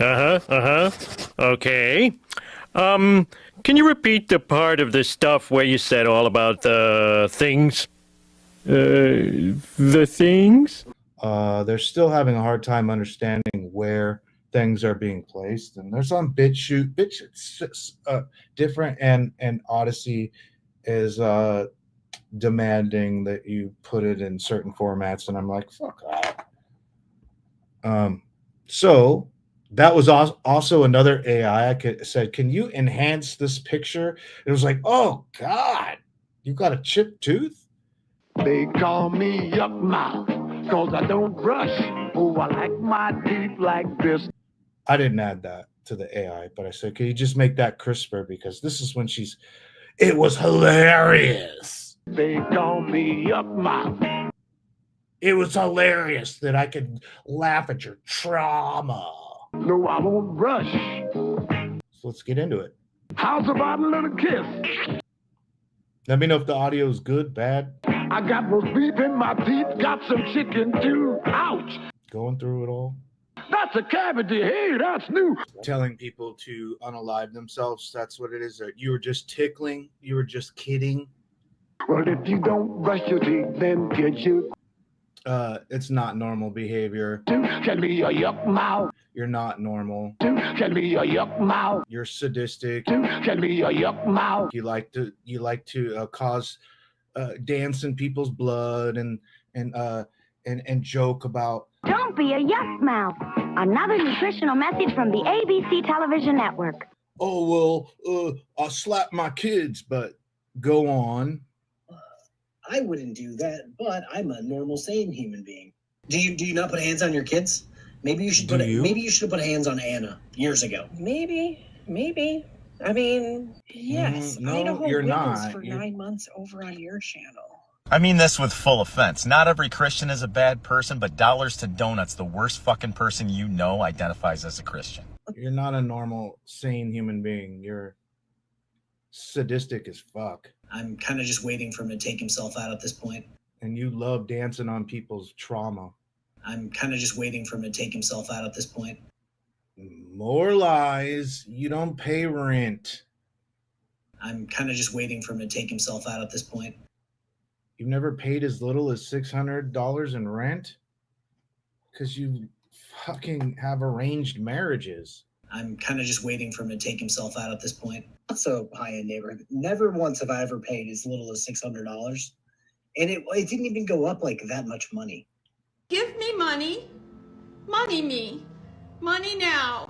Uh-huh, uh-huh. Okay. Um, can you repeat the part of the stuff where you said all about the things? The things? They're still having a hard time understanding where things are being placed, and there's some different, and Odyssey is demanding that you put it in certain formats, and I'm like, fuck that. Um, so that was also another AI. Said, "Can you enhance this picture?" It was like, "Oh God, you got a chipped tooth." They call me Yuck Mouth, cause I don't brush. Oh, I like my teeth like this. I didn't add that to the AI, but I said, "Can you just make that crisper?" Because this is when she's. It was hilarious. They call me Yuck Mouth. It was hilarious that I could laugh at your trauma. No, I won't brush. So let's get into it. How's about a little kiss? Let me know if the audio is good, bad. I got roast beef in my teeth, got some chicken too. Ouch! Going through it all. That's a cavity. Hey, that's new. Telling people to unalive themselves. That's what it is. You were just tickling. You were just kidding. Well, if you don't brush your teeth, then get you. It's not normal behavior. Can be a yuck mouth. You're not normal. Can be a yuck mouth. You're sadistic. Can be a yuck mouth. You like to cause dance in people's blood and joke about. Don't be a yuck mouth. Another nutritional message from the ABC television network. Oh well, I'll slap my kids, but go on. I wouldn't do that, but I'm a normal, sane human being. Do you not put hands on your kids? Maybe you should maybe you should have put hands on Anna years ago. Maybe. I mean, yes. No, I ate a whole you're Wiggles not. for 9 months over on your channel. I mean this with full offense. Not every Christian is a bad person, but Dollars to Donuts, the worst fucking person you know, identifies as a Christian. You're not a normal, sane human being. You're sadistic as fuck. I'm kind of just waiting for him to take himself out at this point. And you love dancing on people's trauma. I'm kind of just waiting for him to take himself out at this point. More lies. You don't pay rent. I'm kind of just waiting for him to take himself out at this point. You've never paid as little as $600 in rent? Because you fucking have arranged marriages. I'm kind of just waiting for him to take himself out at this point. Not so high-end neighborhood. Never once have I ever paid as little as $600. And it didn't even go up like that much money. Give me money. Money me. Money now.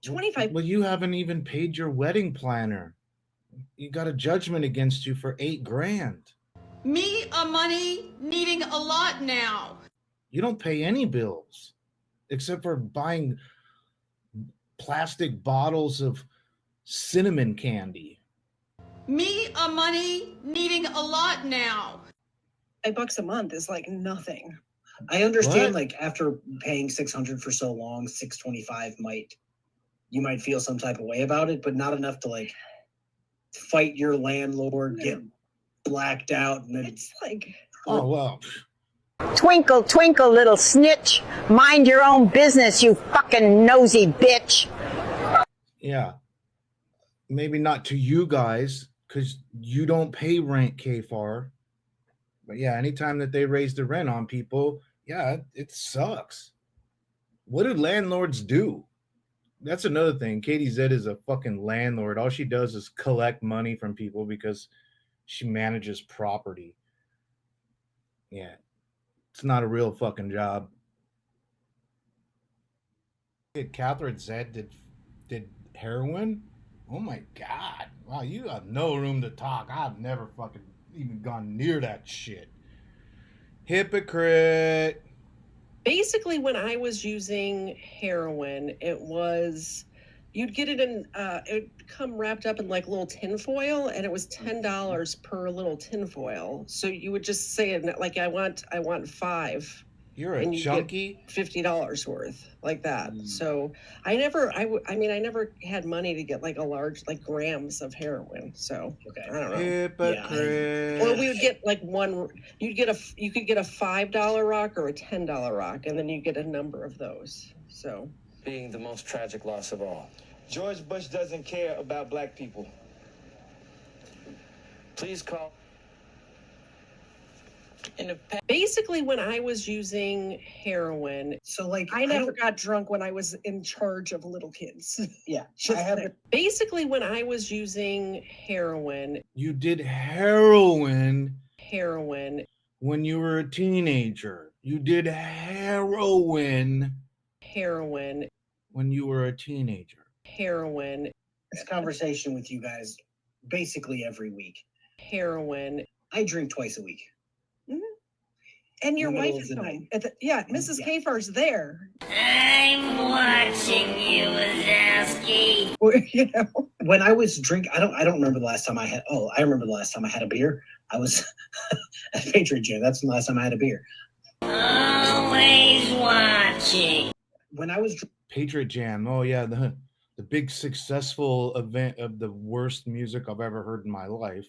25. Well, you haven't even paid your wedding planner. You got a judgment against you for $8,000. Me a money needing a lot now. You don't pay any bills except for buying plastic bottles of cinnamon candy. Me a money needing a lot now. $5 a month is like nothing. I understand, What? like, after paying $600 for so long, $625 you might feel some type of way about it, but not enough to like fight your landlord, get blacked out, and then It's like, Oh, well. Twinkle, twinkle, little snitch. Mind your own business, you fucking nosy bitch. Yeah. Maybe not to you guys because you don't pay rent, Kfarr. But yeah, anytime that they raise the rent on people, yeah, it sucks. What do landlords do? That's another thing. Katie Z is a fucking landlord. All she does is collect money from people because she manages property. Yeah. It's not a real fucking job. Catherine Z did heroin? Oh my God. Wow, you have no room to talk. I've never fucking even gone near that shit. Hypocrite. basically when I was using heroin, you'd get it in, it would come wrapped up in like little tinfoil, and it was $10 per little tinfoil. So you would just say it like, I want 5. You're a and you junkie. get $50 worth like that. So I never had money to get like a large, like grams of heroin. So I don't know. Hypocrite. Or we would get like you could get a $5 rock or a $10 rock, and then you get a number of those. So being the most tragic loss of all. George Bush doesn't care about black people. Please call. Basically, when I was using heroin, So like I never got drunk when I was in charge of little kids. Yeah, Basically, when I was using heroin, You did heroin heroin, when you were a teenager. You did heroin heroin, when you were a teenager. heroin, this conversation with you guys basically every week. heroin. I drink twice a week. And your In the middle wife of is the home. night. Mrs. Kfarr's there. I'm watching you, Wazowski. You know, When I was I don't remember the last time I had. Oh, I remember the last time I had a beer. I was at Patriot Jam. That's the last time I had a beer. Always watching. When I was Patriot Jam. Oh yeah, the big successful event of the worst music I've ever heard in my life.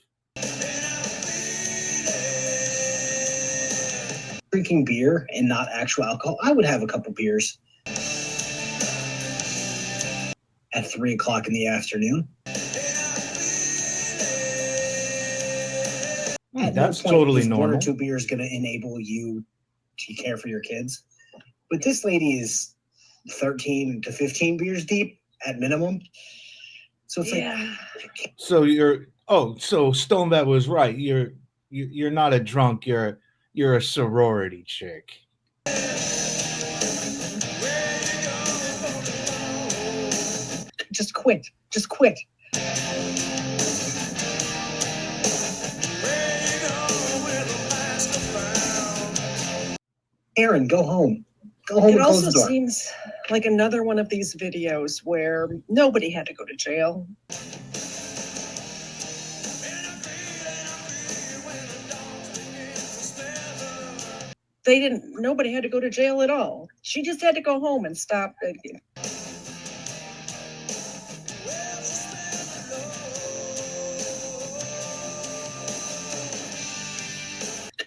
drinking beer and not actual alcohol, I would have a couple beers at 3 o'clock in the afternoon. That's totally normal. 1 or 2 beers going to enable you to care for your kids. But this lady is 13 to 15 beers deep at minimum. So it's like, so so Stonebat was right. You're not a drunk. You're a sorority chick. Just quit. Just quit. Aaron, go home. Go home It and close also the door. seems like another one of these videos where nobody had to go to jail. Nobody had to go to jail at all. She just had to go home and stop.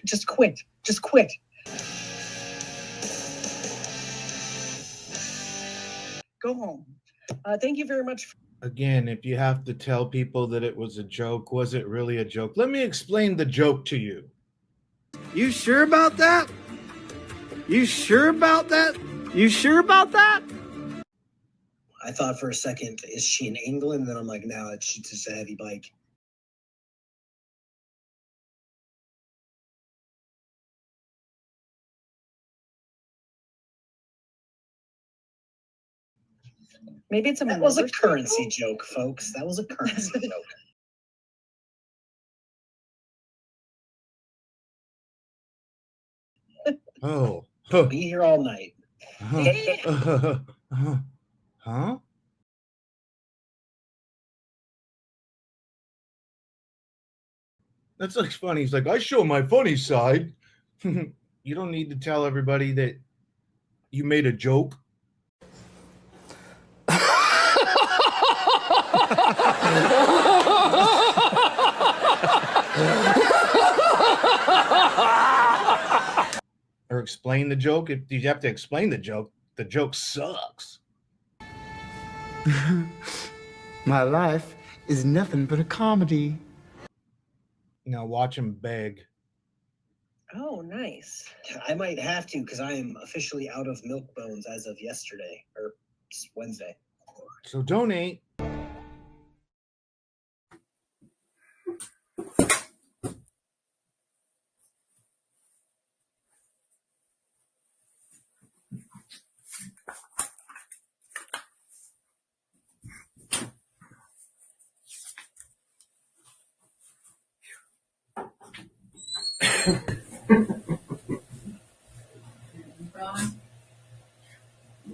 Just quit. Just quit. Go home. Thank you very much. Again, if you have to tell people that it was a joke, was it really a joke? Let me explain the joke to you. You sure about that? You sure about that? You sure about that? I thought for a second, is she in England? Then I'm like, no, she's just a heavy bike. Maybe it's that was a currency joke, folks. That was a currency joke. Oh. Be here all night. Huh? That's like funny. He's like, I show my funny side. You don't need to tell everybody that you made a joke. Or explain the joke. If you have to explain the joke sucks. My life is nothing but a comedy. Now watch him beg. Oh, nice. I might have to because I am officially out of milk bones as of yesterday or Wednesday. So donate.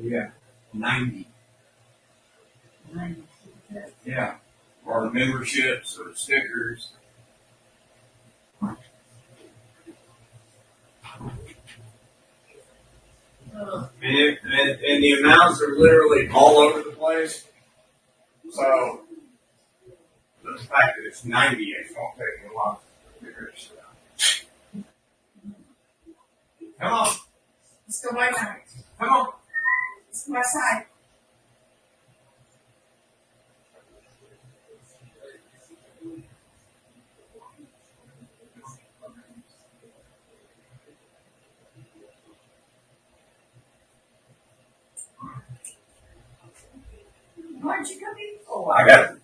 Yeah, 90. Yeah, or memberships or stickers. And the amounts are literally all over the place. So the fact that it's 90, it won't take a lot to figure this out. Come on. Let's go right now. Come on. Let's go outside. Aren't you coming for? I got it.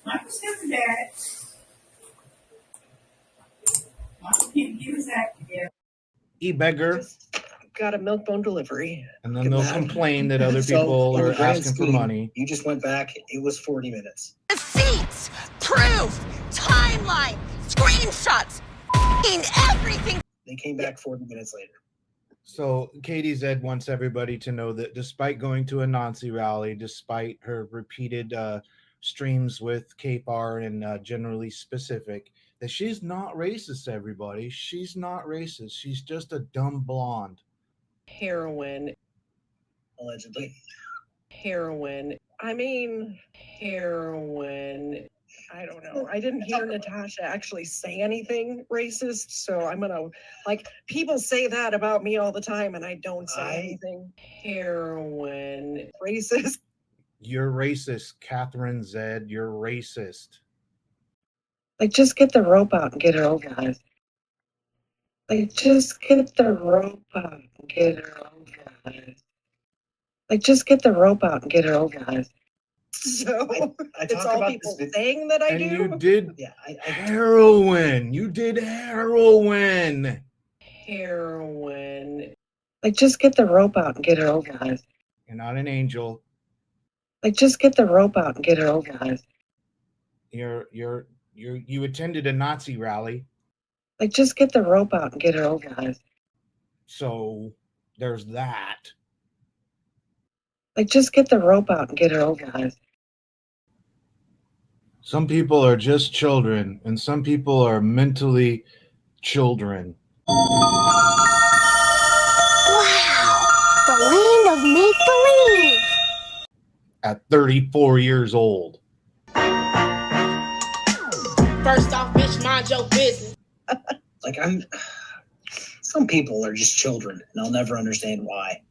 I was coming, Dad. Mom can't get his act together. E-beggar. Just got a milk bone delivery. And then they'll complain that other So, people in the are grand asking for scheme, money. You just went back. It was 40 minutes. Receipts, proof, timeline, screenshots, everything. They came back 40 minutes later. So Katie Zed wants everybody to know that despite going to a Nazi rally, despite her repeated streams with Kfarr and generally specific, that she's not racist, everybody. She's not racist. She's just a dumb blonde. Heroin. Allegedly. Heroin. I mean, heroin. I don't know. I didn't hear Natasha actually say anything racist, so I'm gonna, like, people say that about me all the time, and I don't say anything. Heroin. Racist. You're racist, Catherine Zed. You're racist. Like, just get the rope out and get her over with. Like, just get the rope out and get her over with. Like, just get the rope out and get her over with. So I it's talk all about people this. saying that I And do. you did Yeah, heroin. You did heroin. Heroin. Like, just get the rope out and get her over with. You're not an angel. Like, just get the rope out and get her over with. You attended a Nazi rally. Like, just get the rope out and get her over with. So there's that. Like, just get the rope out and get her over with. Some people are just children, and some people are mentally children. Wow, the land of make-believe. At 34 years old. First off, bitch, mind your business. Like, some people are just children, and I'll never understand why.